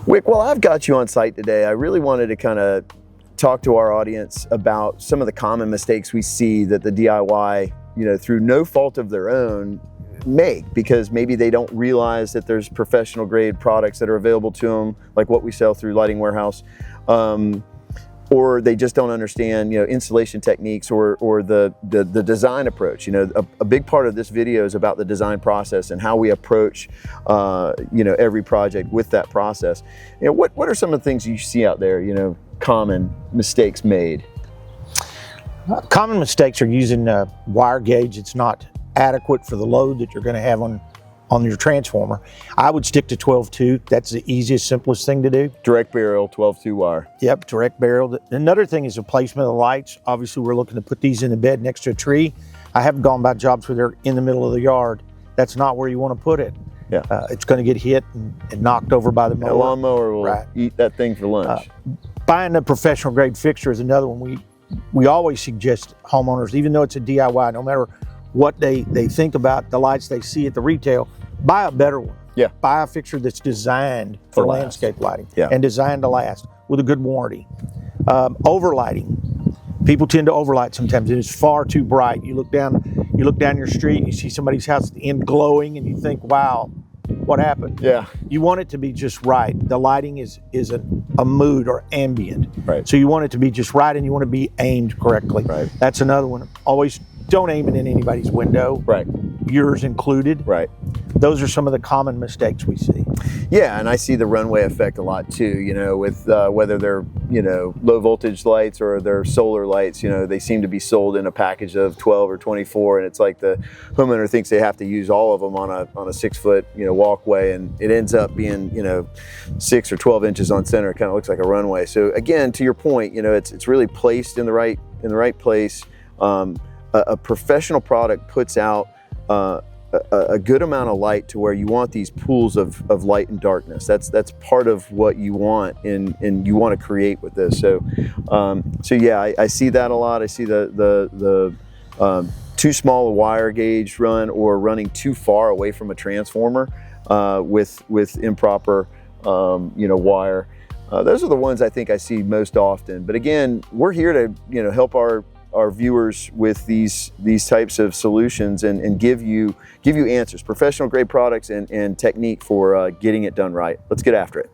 Wick, while I've got you on site today, I really wanted to kind of talk to our audience about some of the common mistakes we see that the DIY, through no fault of their own, make, because maybe they don't realize that there's professional grade products that are available to them, like what we sell through Lighting Warehouse, or they just don't understand, installation techniques or the design approach. A big part of this video is about the design process and how we approach, every project with that process. What are some of the things you see out there, common mistakes made? Common mistakes are using a wire gauge that's not adequate for the load that you're going to have on your transformer. I would stick to 12-2. That's the easiest, simplest thing to do. Direct burial, 12-2 wire. Yep, direct burial. Another thing is the placement of the lights. Obviously, we're looking to put these in the bed next to a tree. I haven't gone by jobs where they're in the middle of the yard. That's not where you want to put it. Yeah. It's going to get hit and knocked over by the mower. A lawnmower will eat that thing for lunch. Buying a professional grade fixture is another one. We always suggest homeowners, even though it's a DIY, no matter what they think about the lights they see at the retail, buy a better one. Yeah. Buy a fixture that's designed for landscape lighting and designed to last with a good warranty. Overlighting. People tend to overlight sometimes. It is far too bright. You look down your street and you see somebody's house at the end glowing and you think, wow, what happened? Yeah. You want it to be just right. The lighting is a mood or ambient. Right. So you want it to be just right and you want to be aimed correctly. Right. That's another one. Always don't aim it in anybody's window. Right. Yours included. Right. Those are some of the common mistakes we see. Yeah, and I see the runway effect a lot too, with whether they're, low voltage lights or they're solar lights, they seem to be sold in a package of 12 or 24, and it's like the homeowner thinks they have to use all of them on a 6 foot, walkway, and it ends up being, 6 or 12 inches on center. It kind of looks like a runway. So again, to your point, it's really placed in the right place. A professional product puts out a good amount of light to where you want these pools of light and darkness. That's part of what you want and you want to create with this. So yeah, I see that a lot. I see the too small a wire gauge run or running too far away from a transformer with improper wire. Those are the ones I think I see most often. But again, we're here to help our viewers with these types of solutions and give you answers, professional grade products and technique for getting it done right. Let's get after it.